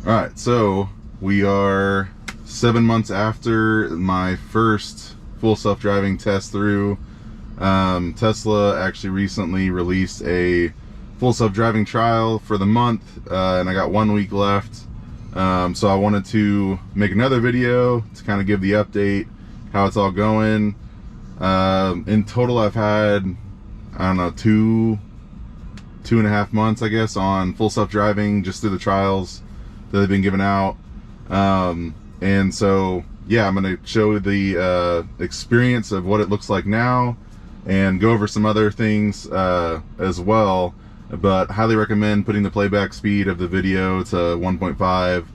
Alright, so we are 7 months after my first full self-driving test through. Tesla actually recently released a full self-driving trial for the month, and I got 1 week left. So I wanted to make another video to kind of give the update, how it's all going. In total, I've had, I don't know, two and a half months, I guess, on full self-driving just through the trials that they've been giving out. And so, yeah, I'm going to show the experience of what it looks like now and go over some other things as well. But highly recommend putting the playback speed of the video to 1.5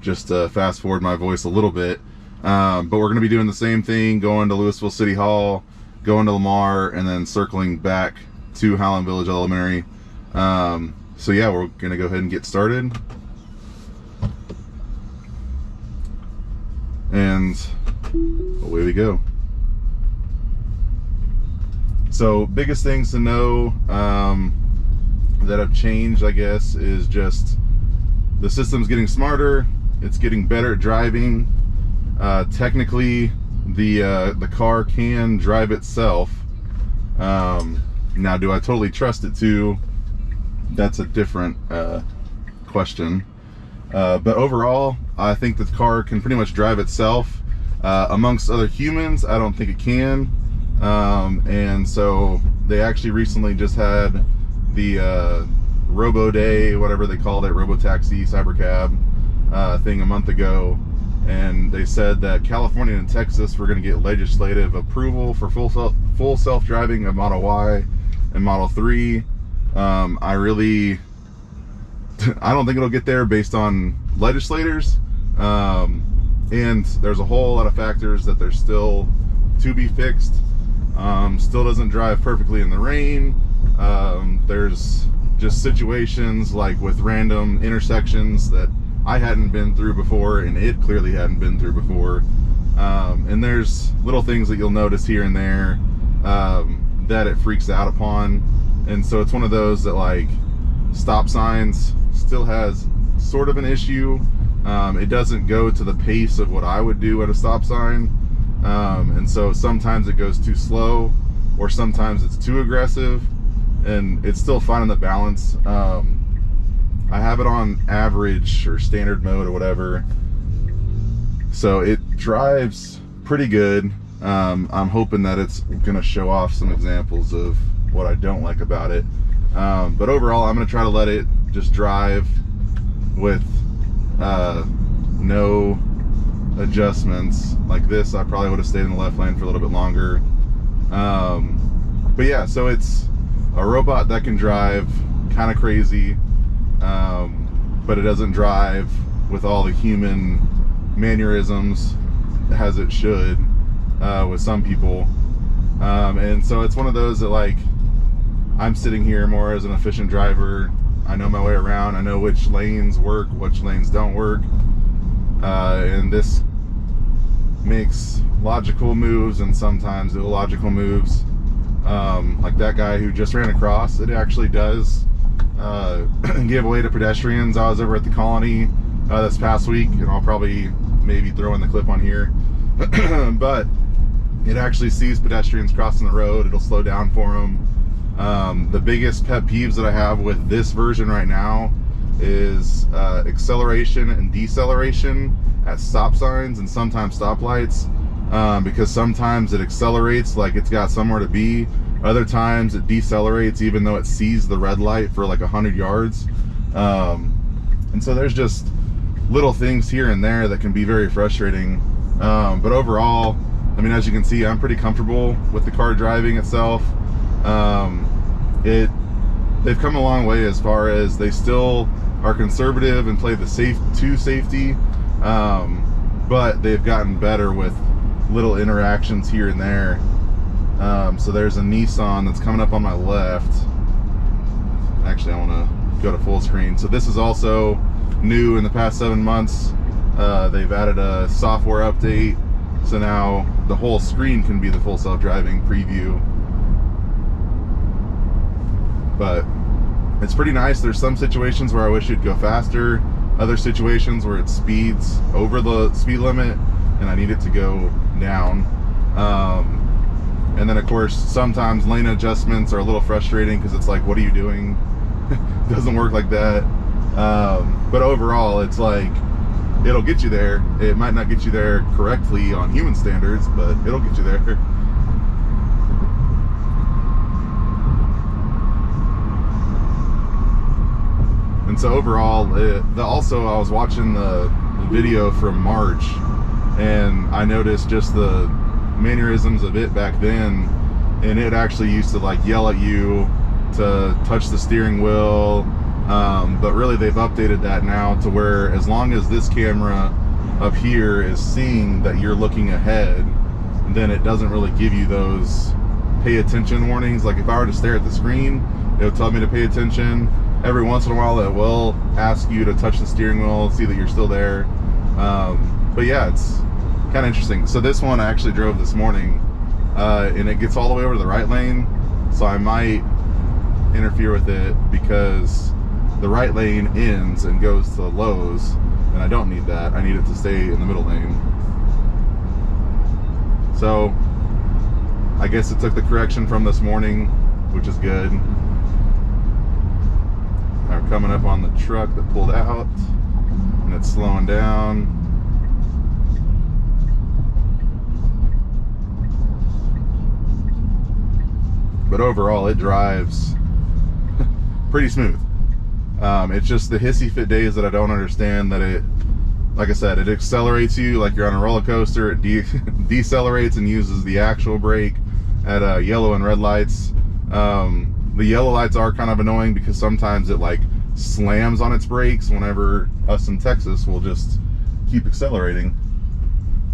just to fast forward my voice a little bit. But we're going to be doing the same thing, going to Louisville City Hall, going to Lamar, and then circling back to Highland Village Elementary. So yeah, we're going to go ahead and get started. And away we go. So biggest things to know that have changed, I guess, is just the system's getting smarter. It's getting better at driving. Technically, the car can drive itself. Now, do I totally trust it to? That's a different question. But overall, I think the car can pretty much drive itself. Amongst other humans, I don't think it can. And so they actually recently just had the Robo Day, whatever they called it, Robo Taxi, Cybercab thing a month ago. And they said that California and Texas were going to get legislative approval for full self-driving of Model Y and Model 3. I don't think it'll get there based on legislators. And there's a whole lot of factors that there's still to be fixed. Still doesn't drive perfectly in the rain. There's just situations like with random intersections that I hadn't been through before and it clearly hadn't been through before. And there's little things that you'll notice here and there that it freaks out upon. And so it's one of those that, like, stop signs still has sort of an issue. It doesn't go to the pace of what I would do at a stop sign. And so sometimes it goes too slow, or sometimes it's too aggressive, and it's still finding the balance. I have it on average or standard mode or whatever, so it drives pretty good. I'm hoping that it's gonna show off some examples of what I don't like about it. But overall, I'm gonna try to let it just drive with no adjustments. Like this, I probably would have stayed in the left lane for a little bit longer. But yeah, so it's a robot that can drive kind of crazy, but it doesn't drive with all the human mannerisms as it should with some people. And so it's one of those that, like, I'm sitting here more as an efficient driver. I know my way around. I know which lanes work, which lanes don't work. And this makes logical moves and sometimes illogical moves. Like that guy who just ran across, it actually does give way to pedestrians. I was over at the Colony this past week, and I'll probably maybe throw in the clip on here. But it actually sees pedestrians crossing the road. It'll slow down for them. The biggest pet peeves that I have with this version right now is acceleration and deceleration at stop signs and sometimes stoplights, because sometimes it accelerates like it's got somewhere to be. Other times it decelerates even though it sees the red light for like 100 yards. And so there's just little things here and there that can be very frustrating. But overall, I mean, as you can see, I'm pretty comfortable with the car driving itself. They've come a long way as far as they still are conservative and play the safety, but they've gotten better with little interactions here and there. So there's a Nissan that's coming up on my left. Actually, I want to go to full screen. So this is also new in the past 7 months. They've added a software update, so now the whole screen can be the full self-driving preview. But it's pretty nice. There's some situations where I wish it'd go faster. other situations where it speeds over the speed limit and I need it to go down. And then of course sometimes lane adjustments are a little frustrating because it's like, what are you doing? It doesn't work like that. But overall it's like, it'll get you there. It might not get you there correctly on human standards, but it'll get you there. And so overall, also I was watching the video from March, and I noticed just the mannerisms of it back then, and it actually used to like yell at you to touch the steering wheel, but really they've updated that now to where as long as this camera up here is seeing that you're looking ahead, then it doesn't really give you those pay attention warnings. Like if I were to stare at the screen, it would tell me to pay attention. Every once in a while it will ask you to touch the steering wheel, see that you're still there. But yeah, it's kind of interesting. So this one I actually drove this morning, and it gets all the way over to the right lane, so I might interfere with it because the right lane ends and goes to Lowe's, and I don't need that. I need it to stay in the middle lane. So I guess it took the correction from this morning, which is good. We're coming up on the truck that pulled out, and it's slowing down. But overall it drives pretty smooth. It's just the hissy fit days that I don't understand, that it, like I said, it accelerates you like you're on a roller coaster. It decelerates and uses the actual brake at yellow and red lights. The yellow lights are kind of annoying because sometimes it like slams on its brakes whenever us in Texas will just keep accelerating.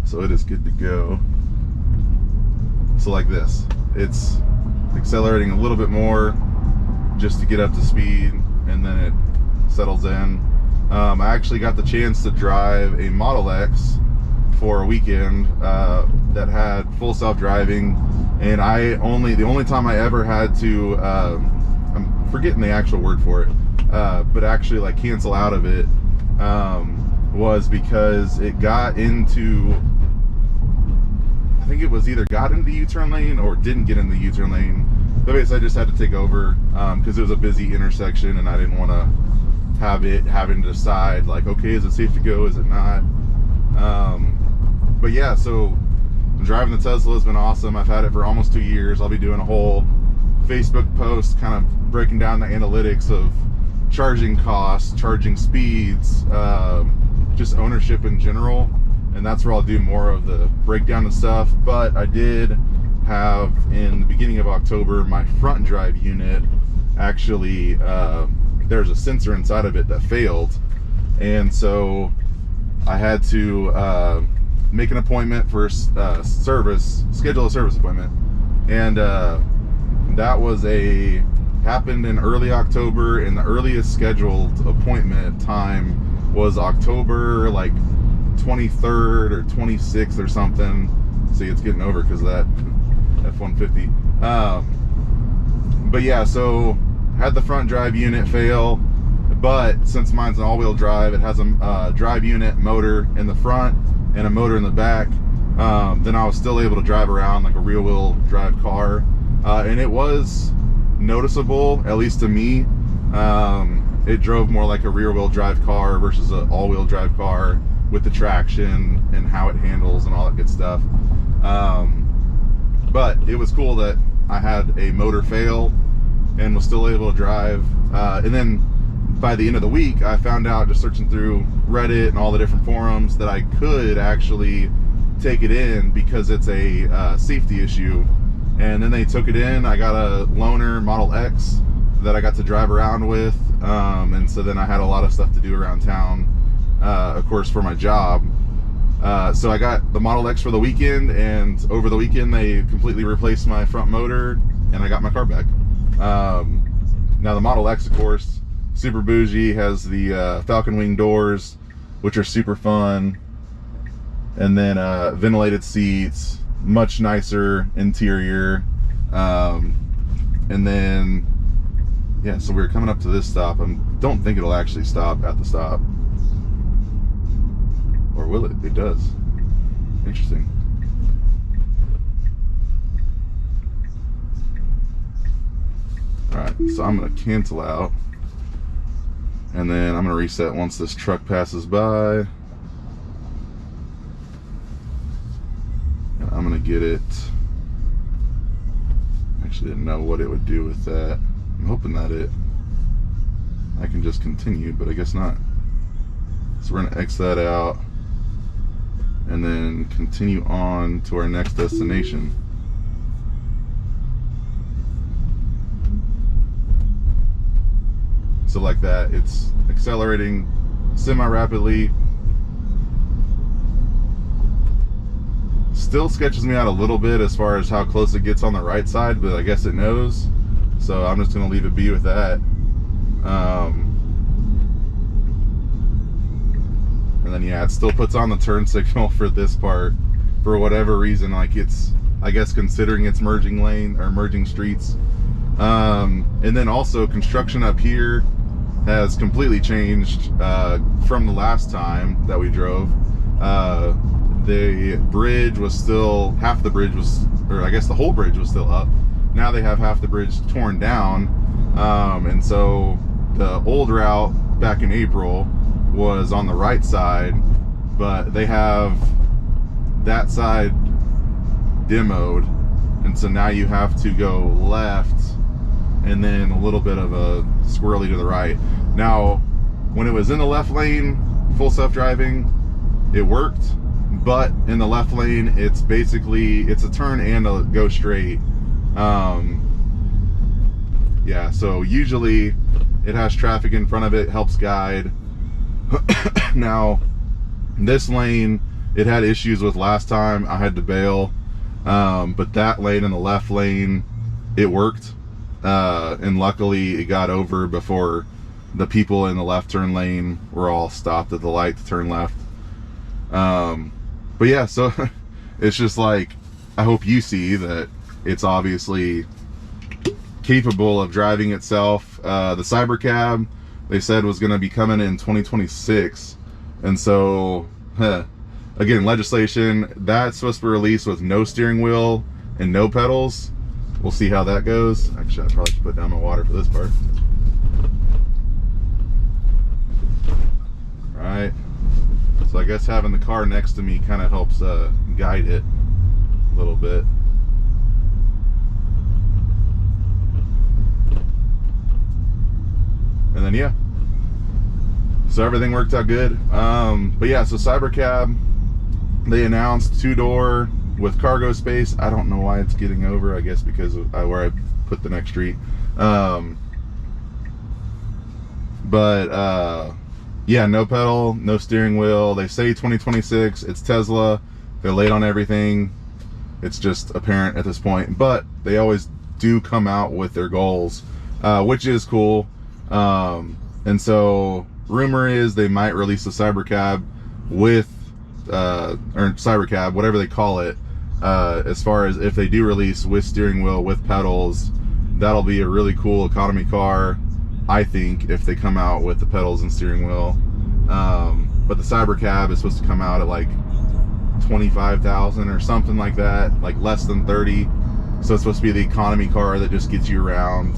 So it is good to go. So like this, it's accelerating a little bit more just to get up to speed, and then it settles in. I actually got the chance to drive a Model X for a weekend that had full self-driving, and the only time I ever had to I'm forgetting the actual word for it, but actually like cancel out of it, was because it got into, I think it was either got into the U-turn lane or didn't get in the U-turn lane. But basically I just had to take over because it was a busy intersection, and I didn't want to have it having to decide like, okay, is it safe to go, is it not? But yeah, so driving the Tesla has been awesome. I've had it for almost 2 years. I'll be doing a whole Facebook post kind of breaking down the analytics of charging costs, charging speeds, just ownership in general, and that's where I'll do more of the breakdown and stuff. But I did have, in the beginning of October, my front drive unit actually, there's a sensor inside of it that failed, and so I had to make an appointment for schedule a service appointment, and that was happened in early October, and the earliest scheduled appointment time was October like 23rd or 26th or something. See, it's getting over because of that F-150. But yeah, so had the front drive unit fail, but since mine's an all-wheel drive, it has a drive unit motor in the front and a motor in the back. Then I was still able to drive around like a rear-wheel drive car, and it was noticeable, at least to me. It drove more like a rear-wheel drive car versus an all-wheel drive car with the traction and how it handles and all that good stuff. But it was cool that I had a motor fail and was still able to drive. And then by the end of the week, I found out, just searching through Reddit and all the different forums, that I could actually take it in because it's a safety issue. And then they took it in. I got a loaner Model X that I got to drive around with, and so then I had a lot of stuff to do around town, of course, for my job. So I got the Model X for the weekend, and over the weekend they completely replaced my front motor, and I got my car back. Now the Model X, of course, super bougie, has the Falcon Wing doors, which are super fun, and then ventilated seats, much nicer interior, and then yeah, so we're coming up to this stop. I don't think it'll actually stop at the stop. Or will it? It does. Interesting. Alright, so I'm going to cancel out. And then I'm going to reset once this truck passes by. And I'm going to get it. Actually didn't know what it would do with that. I'm hoping that I can just continue, but I guess not. So we're going to X that out and then continue on to our next destination. So like that, it's accelerating semi-rapidly. Still sketches me out a little bit as far as how close it gets on the right side, but I guess it knows. So I'm just gonna leave it be with that. And then yeah, it still puts on the turn signal for this part for whatever reason. Like it's, I guess, considering it's merging lane or merging streets. And then also construction up here has completely changed from the last time that we drove. The bridge was still, half the bridge was, or I guess the whole bridge was still up. Now they have half the bridge torn down. And so the old route back in April was on the right side, but they have that side demoed. And so now you have to go left and then a little bit of a squirrely to the right. Now, when it was in the left lane, full self-driving, it worked. But in the left lane, it's basically, it's a turn and a go straight. Yeah, so usually it has traffic in front of it, helps guide. Now, this lane, it had issues with last time. I had to bail. But that lane in the left lane, it worked. And luckily it got over before the people in the left turn lane were all stopped at the light to turn left. But yeah, so it's just like, I hope you see that it's obviously capable of driving itself. The Cybercab, they said, was going to be coming in 2026. And so, again, legislation, that's supposed to be released with no steering wheel and no pedals. We'll see how that goes. Actually, I probably should put down my water for this part. All right. So I guess having the car next to me kind of helps guide it a little bit. And then yeah, so everything worked out good. But yeah, so Cybercab, they announced 2-door with cargo space. I don't know why it's getting over. I guess because of where I put the next street. Yeah, no pedal, no steering wheel. They say 2026. It's Tesla. They're late on everything. It's just apparent at this point. But they always do come out with their goals, which is cool. And so rumor is they might release the Cybercab with, or Cybercab, whatever they call it. As far as if they do release with steering wheel, with pedals, that'll be a really cool economy car, I think, if they come out with the pedals and steering wheel. But the Cybercab is supposed to come out at like 25,000 or something like that, like less than 30. So it's supposed to be the economy car that just gets you around.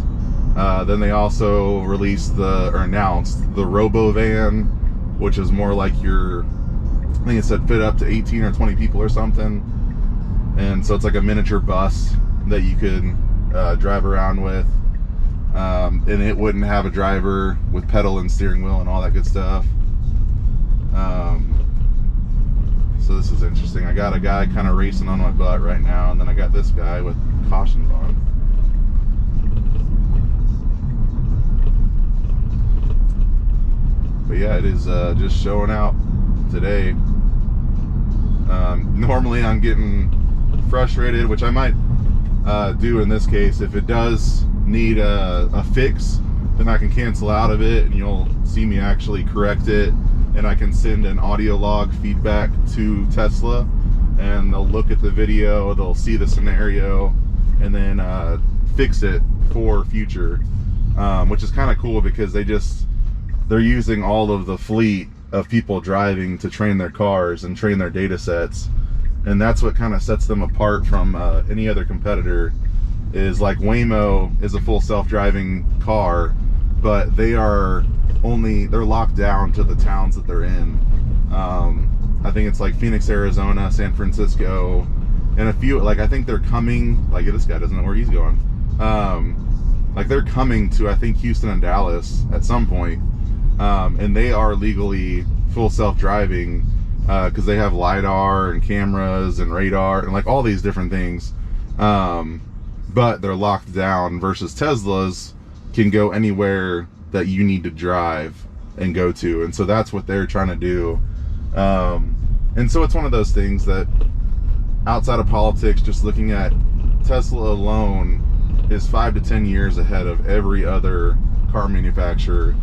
Then they also released announced the Robo Van, which is more like your, I think it said fit up to 18 or 20 people or something. And so it's like a miniature bus that you could drive around with. And it wouldn't have a driver with pedal and steering wheel and all that good stuff. So this is interesting. I got a guy kind of racing on my butt right now, and then I got this guy with cautions on. But yeah, it is just showing out today. Normally I'm getting frustrated, which I might do in this case. If it does need a fix, then I can cancel out of it and you'll see me actually correct it, and I can send an audio log feedback to Tesla and they'll look at the video, they'll see the scenario, and then fix it for future, which is kind of cool because they're using all of the fleet of people driving to train their cars and train their data sets. And that's what kind of sets them apart from any other competitor. Is like Waymo is a full self-driving car, but they're locked down to the towns that they're in. I think it's like Phoenix, Arizona, San Francisco, and a few, like I think they're coming, like this guy doesn't know where he's going. Like they're coming to, I think, Houston and Dallas at some point. And they are legally full self-driving because they have LiDAR and cameras and radar and like all these different things. But they're locked down versus Teslas can go anywhere that you need to drive and go to. And so that's what they're trying to do. And so it's one of those things that outside of politics, just looking at Tesla alone is 5 to 10 years ahead of every other car manufacturer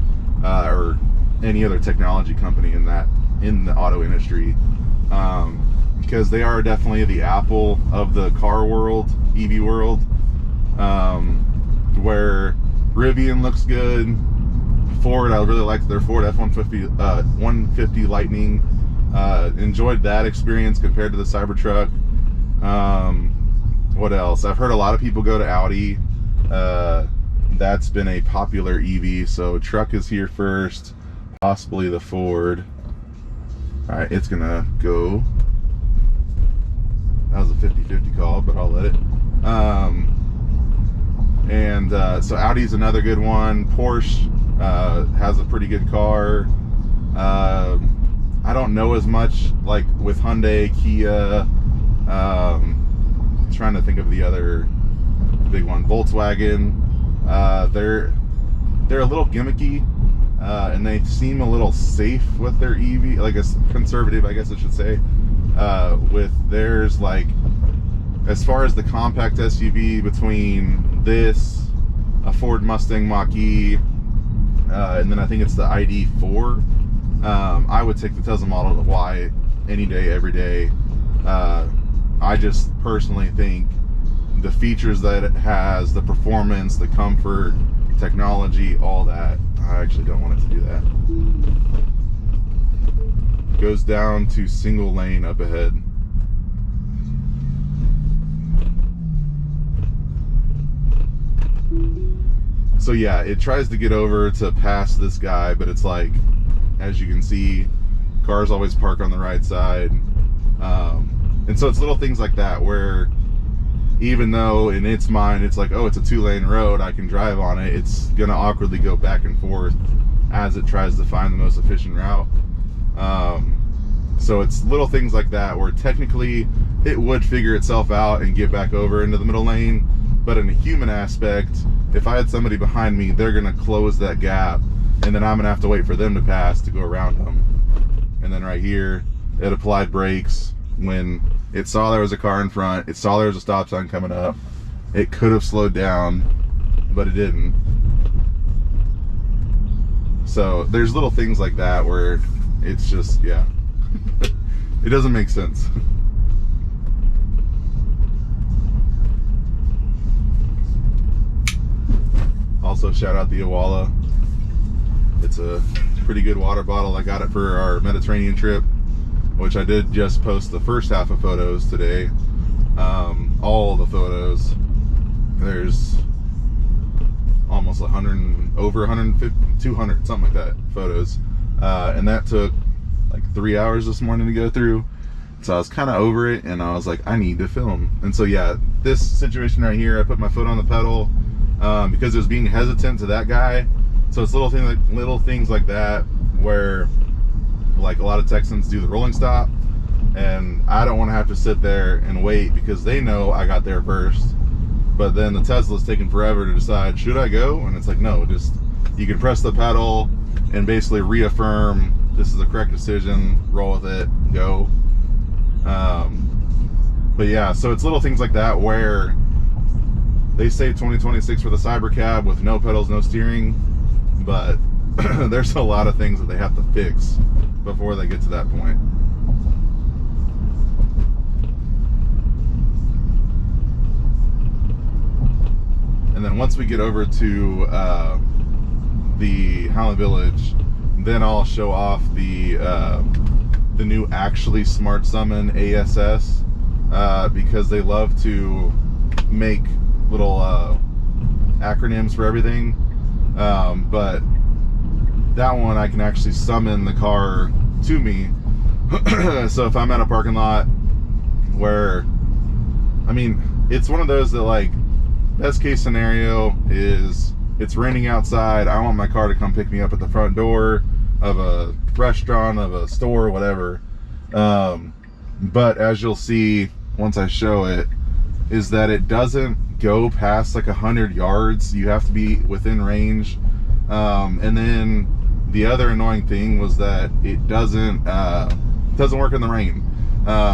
or any other technology company in the auto industry, because they are definitely the Apple of the car world, EV world, where Rivian looks good. Ford, I really liked their Ford F-150 150 Lightning. Enjoyed that experience compared to the Cybertruck. What else? I've heard a lot of people go to Audi. That's been a popular EV. So truck is here first, possibly the Ford. All right, it's gonna go. That was a 50-50 call, but I'll let it. So Audi's another good one. Porsche has a pretty good car. I don't know as much like with Hyundai, Kia. Trying to think of the other big one, Volkswagen. They're a little gimmicky, and they seem a little safe with their EV, like a conservative, I guess I should say, with theirs. Like as far as the compact SUV between this, a Ford Mustang Mach-E, and then I think it's the ID.4. I would take the Tesla Model Y any day, every day. I just personally think the features that it has, the performance, the comfort, technology, all that, I actually don't want it to do that. Goes down to single lane up ahead. So yeah, it tries to get over to pass this guy, but it's like, as you can see, cars always park on the right side. And so it's little things like that where even though in its mind it's like, oh, it's a 2-lane road, I can drive on it, it's gonna awkwardly go back and forth as it tries to find the most efficient route. So it's little things like that where technically it would figure itself out and get back over into the middle lane, but in a human aspect, if I had somebody behind me, they're gonna close that gap, and then I'm gonna have to wait for them to pass to go around them. And then right here, it applied brakes when it saw there was a car in front, it saw there was a stop sign coming up. It could have slowed down, but it didn't. So there's little things like that where it's just, yeah, it doesn't make sense. Also, shout out the Awala. It's a pretty good water bottle. I got it for our Mediterranean trip, which I did just post the first half of photos today. All the photos. There's almost 100, over 150, 200, something like that, photos. And that took like 3 hours this morning to go through. So I was kind of over it, and I was like, I need to film. And so yeah, this situation right here, I put my foot on the pedal because it was being hesitant to that guy. So it's little things like that where, like, a lot of Texans do the rolling stop, and I don't want to have to sit there and wait because they know I got there first. But then the Tesla's taking forever to decide, should I go? And it's like, no, just, you can press the pedal and basically reaffirm this is the correct decision, roll with it, go. But yeah, so it's little things like that where they say 2026 for the Cybercab with no pedals, no steering, but there's a lot of things that they have to fix before they get to that point. And then once we get over to the Highland Village, then I'll show off the new actually Smart Summon ASS, because they love to make little acronyms for everything, but that one I can actually summon the car to me. So if I'm at a parking lot where, I mean, it's one of those that, like, best case scenario is it's raining outside, I want my car to come pick me up at the front door of a restaurant, of a store, whatever. But as you'll see once I show it, is that it doesn't go past like 100 yards. You have to be within range. And then the other annoying thing was that it doesn't work in the rain.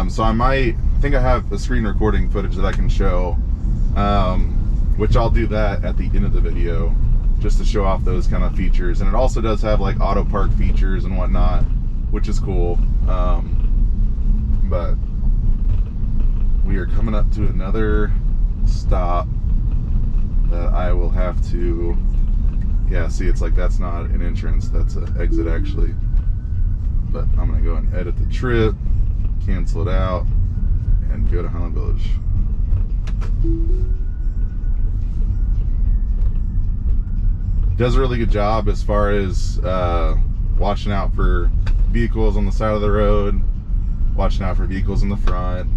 So I think I have a screen recording footage that I can show, which I'll do that at the end of the video, just to show off those kind of features. And it also does have like auto park features and whatnot, which is cool. But we are coming up to another stop that I will have to, yeah, see, it's like, that's not an entrance, that's an exit actually. But I'm gonna go and edit the trip, cancel it out, and go to Highland Village. Does a really good job as far as watching out for vehicles on the side of the road, watching out for vehicles in the front.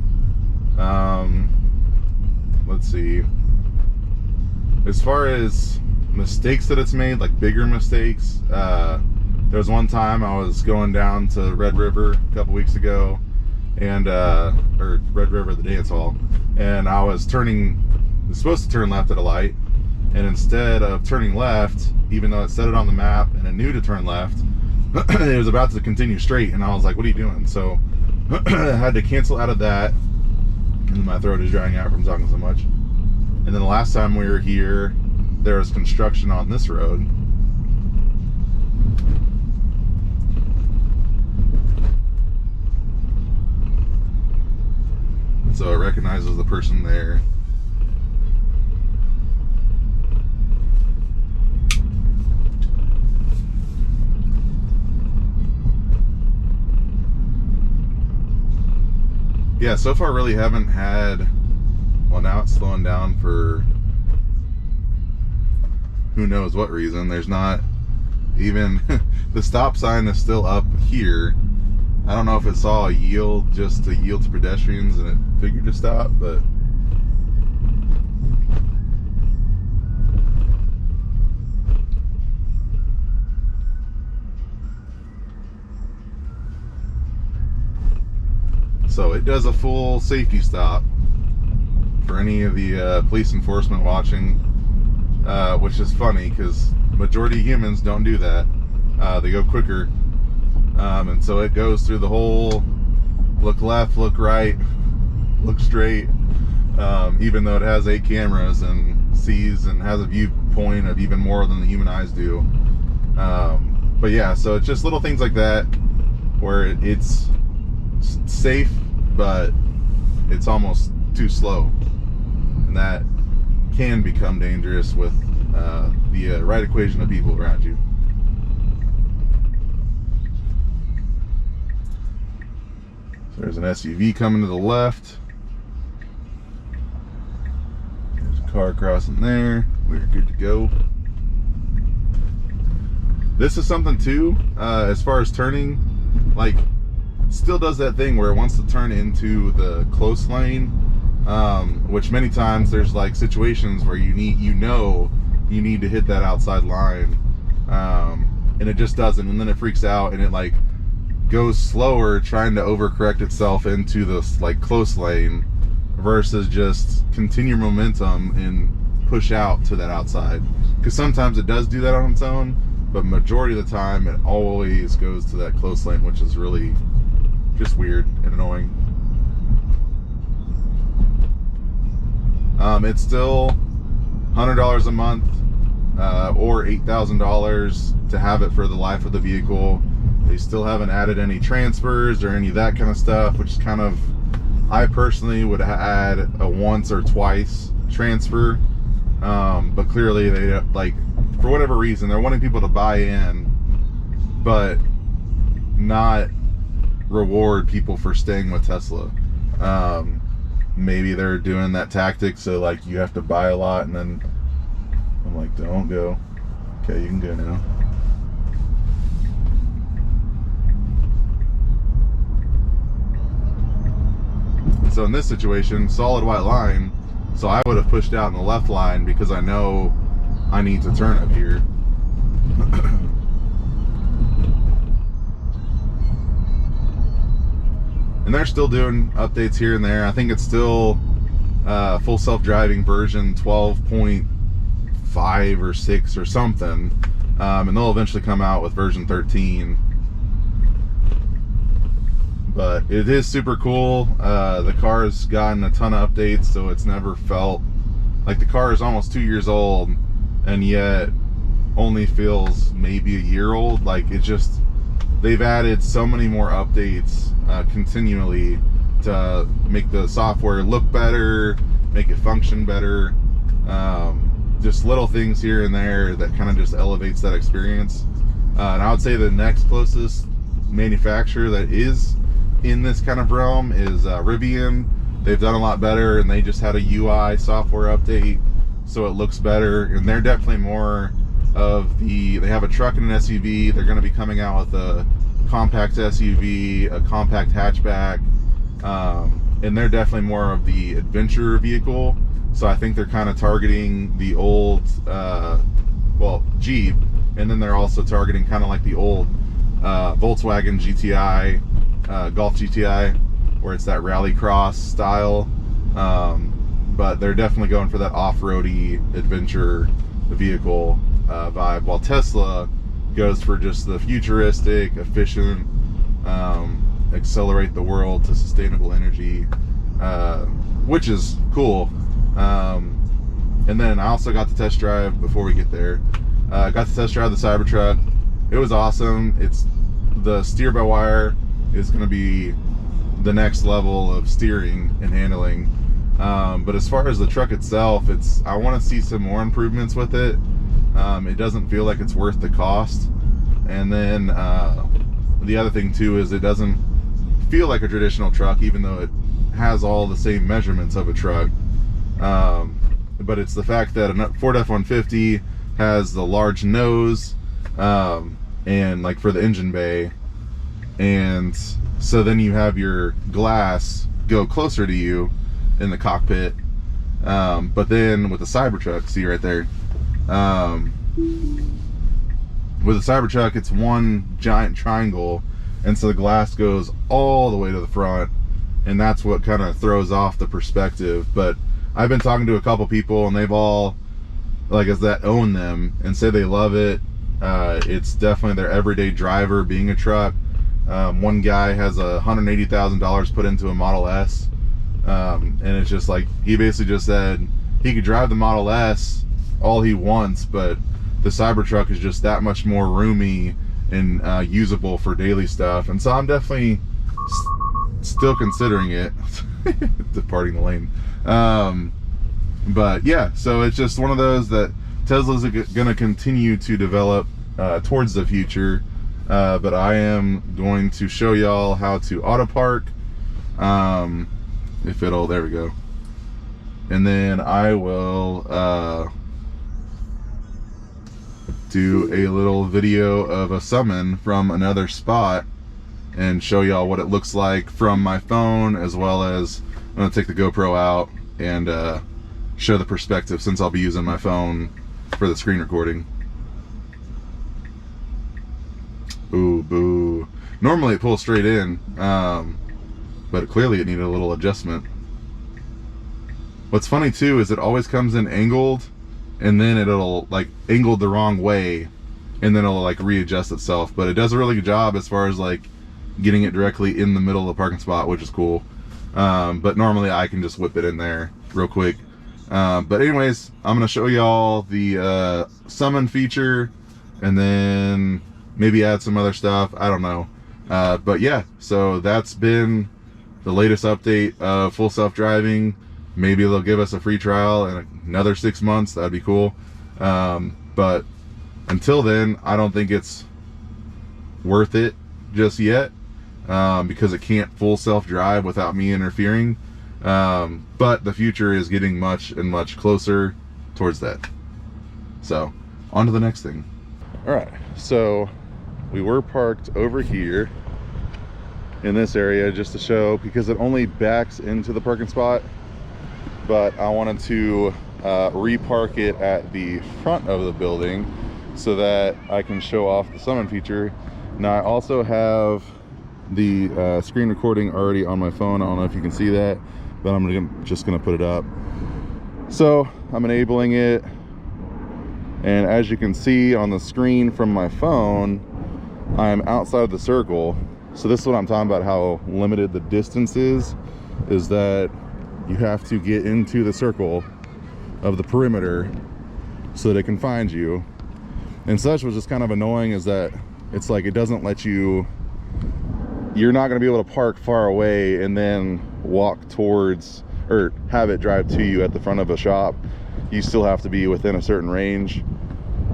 Let's see. As far as mistakes that it's made, like bigger mistakes, there was one time I was going down to Red River a couple weeks ago, and or Red River, the dance hall, and I was supposed to turn left at a light, and instead of turning left, even though it said it on the map and it knew to turn left, it was about to continue straight, and I was like, what are you doing? So I had to cancel out of that, and my throat is drying out from talking so much. And then the last time we were here, there was construction on this road. So it recognizes the person there. Yeah, so far really haven't had, well, now it's slowing down for who knows what reason. There's not even, the stop sign is still up here. I don't know if it saw a yield, just to yield to pedestrians, and it figured to stop, but so it does a full safety stop for any of the police enforcement watching, which is funny because majority of humans don't do that. They go quicker, and so it goes through the whole look left, look right, look straight, even though it has 8 cameras and sees and has a viewpoint of even more than the human eyes do. But yeah, so it's just little things like that where it's safe, but it's almost too slow, and that can become dangerous with the right equation of people around you. So there's an SUV coming to the left. There's a car crossing there. We're good to go. This is something too, as far as turning, like, still does that thing where it wants to turn into the close lane, which many times there's like situations where you need to hit that outside line, and it just doesn't, and then it freaks out and it like goes slower trying to overcorrect itself into this like close lane versus just continue momentum and push out to that outside, because sometimes it does do that on its own, but majority of the time it always goes to that close lane, which is really just weird and annoying. It's still $100 a month, or $8,000 to have it for the life of the vehicle. They still haven't added any transfers or any of that kind of stuff, which is kind of, I personally would add a once or twice transfer, but clearly they, like, for whatever reason, they're wanting people to buy in, but not reward people for staying with Tesla. Maybe they're doing that tactic so like you have to buy a lot, and then I'm like, don't go. Okay, you can go now. So in this situation, solid white line, so I would have pushed out in the left line because I know I need to turn up here. And they're still doing updates here and there. I think it's still full self-driving version 12.5 or 6 or something. And they'll eventually come out with version 13. But it is super cool. The car has gotten a ton of updates, so it's never felt like the car is almost 2 years old and yet only feels maybe a year old. Like, it just, they've added so many more updates continually to make the software look better, make it function better. Just little things here and there that kind of just elevates that experience. And I would say the next closest manufacturer that is in this kind of realm is Rivian. They've done a lot better, and they just had a UI software update, so it looks better. And they're definitely more of the, they have a truck and an SUV. They're going to be coming out with a compact SUV, a compact hatchback, and they're definitely more of the adventure vehicle. So I think they're kind of targeting the old, well, Jeep, and then they're also targeting kind of like the old Volkswagen GTI, Golf GTI, where it's that rally cross style. But they're definitely going for that off-roady adventure vehicle vibe, while Tesla goes for just the futuristic, efficient, accelerate the world to sustainable energy, which is cool. And then I also got to test drive, before we get there, got to test drive the Cybertruck. It was awesome. It's, the steer-by-wire is going to be the next level of steering and handling. But as far as the truck itself, it's, I want to see some more improvements with it. It doesn't feel like it's worth the cost. And then the other thing too is it doesn't feel like a traditional truck, even though it has all the same measurements of a truck. But it's the fact that a Ford F-150 has the large nose, and like for the engine bay, and so then you have your glass go closer to you in the cockpit. But then with the Cybertruck, see right there, with the Cybertruck, it's one giant triangle, and so the glass goes all the way to the front, and that's what kind of throws off the perspective. But I've been talking to a couple people, and they've all, like, as that own them, and say they love it. It's definitely their everyday driver, being a truck. One guy has $180,000 put into a Model S, and it's just like, he basically just said he could drive the Model S all he wants, but the Cybertruck is just that much more roomy and usable for daily stuff. And so I'm definitely still considering it. Departing the lane. But yeah, so it's just one of those that Tesla's gonna continue to develop towards the future. But I am going to show y'all how to auto park, if it'll, there we go. And then I will do a little video of a summon from another spot and show y'all what it looks like from my phone, as well as I'm gonna take the GoPro out and show the perspective, since I'll be using my phone for the screen recording. Ooh, boo. Normally it pulls straight in, but clearly it needed a little adjustment. What's funny too is it always comes in angled, and then it'll like angled the wrong way, and then it'll like readjust itself. But it does a really good job as far as like getting it directly in the middle of the parking spot, which is cool. But normally I can just whip it in there real quick. But anyways, I'm gonna show y'all the summon feature, and then maybe add some other stuff, I don't know. But yeah, so that's been the latest update of full self-driving. Maybe they'll give us a free trial in another 6 months, that'd be cool. But until then, I don't think it's worth it just yet, because it can't full self-drive without me interfering. But the future is getting much and much closer towards that. So on to the next thing. All right, so we were parked over here in this area just to show, because it only backs into the parking spot, but I wanted to repark it at the front of the building so that I can show off the summon feature. Now I also have the screen recording already on my phone. I don't know if you can see that, but I'm just gonna put it up. So I'm enabling it, and as you can see on the screen from my phone, I'm outside of the circle. So this is what I'm talking about, how limited the distance is that you have to get into the circle of the perimeter so that it can find you. And such was just kind of annoying, is that it's like it doesn't let you, you're not going to be able to park far away and then walk towards, or have it drive to you at the front of a shop. You still have to be within a certain range.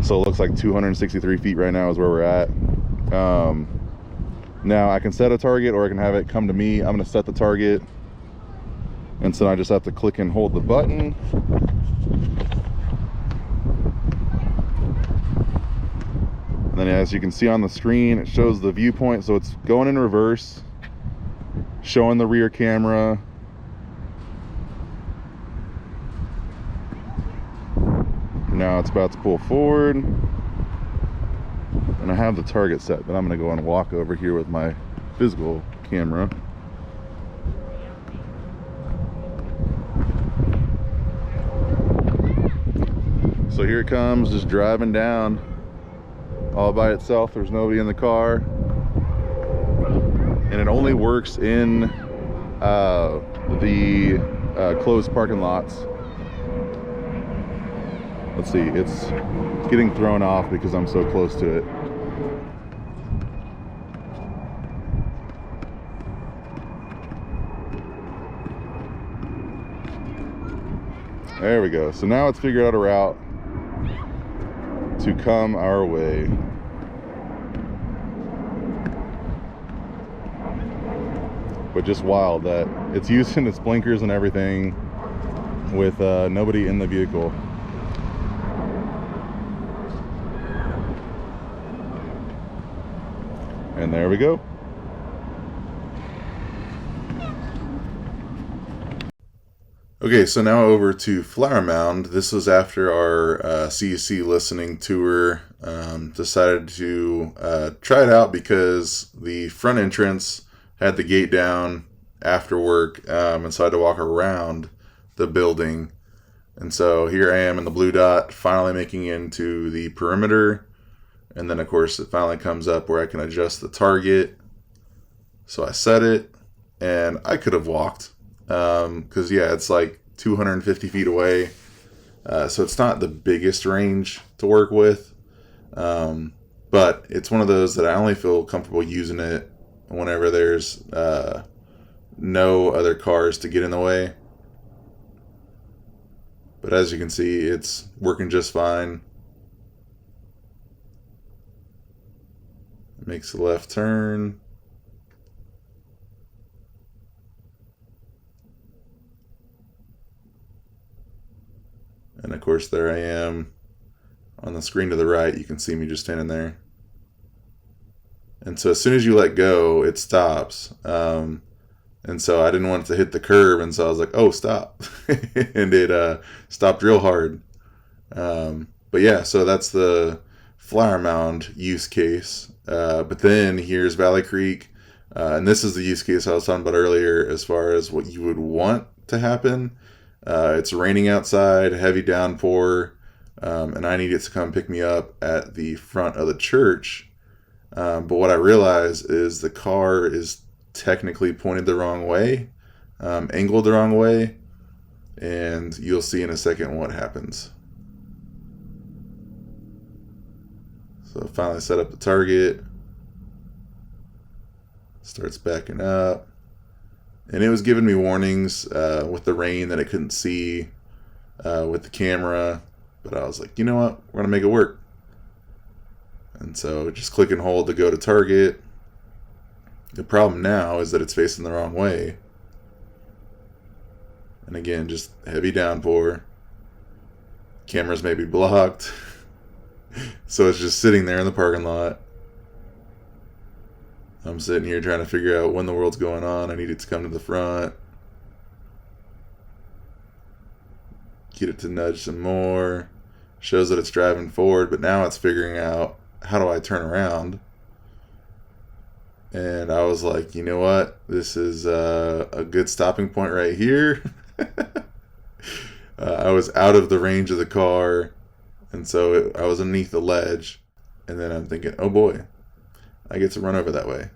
So it looks like 263 feet right now is where we're at. Now I can set a target, or I can have it come to me. I'm going to set the target, and so I just have to click and hold the button. And then as you can see on the screen, it shows the viewpoint, so it's going in reverse, showing the rear camera. Now it's about to pull forward, and I have the target set, but I'm gonna go and walk over here with my physical camera. So here it comes, just driving down all by itself. There's nobody in the car, and it only works in the closed parking lots. Let's see, it's getting thrown off because I'm so close to it. There we go. So now it's figured out a route to come our way. But just wild that it's using its blinkers and everything with nobody in the vehicle. And there we go. Okay, so now over to Flower Mound. This was after our CEC listening tour. Decided to try it out because the front entrance had the gate down after work, and so I had to walk around the building. And so here I am in the blue dot, finally making it into the perimeter. And then of course it finally comes up where I can adjust the target. So I set it, and I could have walked, because yeah, it's like 250 feet away. So it's not the biggest range to work with. But it's one of those that I only feel comfortable using it whenever there's no other cars to get in the way. But as you can see, it's working just fine. Makes a left turn. And of course there I am on the screen to the right. You can see me just standing there. And so as soon as you let go, it stops. And so I didn't want it to hit the curb, and so I was like, oh, stop. And it stopped real hard. But yeah, so that's the Flower Mound use case. But then here's Valley Creek. And this is the use case I was talking about earlier as far as what you would want to happen. It's raining outside, heavy downpour, and I need it to come pick me up at the front of the church. But what I realize is the car is technically pointed the wrong way, angled the wrong way, and you'll see in a second what happens. So finally set up the target, starts backing up, and it was giving me warnings with the rain that I couldn't see with the camera, but I was like, you know what, we're gonna make it work. And so just click and hold to go to target. The problem now is that it's facing the wrong way. And again, just heavy downpour. Cameras may be blocked. So it's just sitting there in the parking lot. I'm sitting here trying to figure out when the world's going on. I need it to come to the front. Get it to nudge some more. Shows that it's driving forward, but now it's figuring out, how do I turn around? And I was like, you know what? This is a good stopping point right here. I was out of the range of the car, and so I was underneath the ledge. And then I'm thinking, oh boy, I get to run over that way.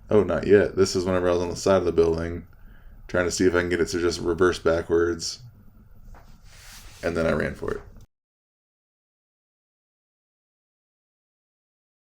Oh, not yet. This is whenever I was on the side of the building, trying to see if I can get it to just reverse backwards. And then I ran for it.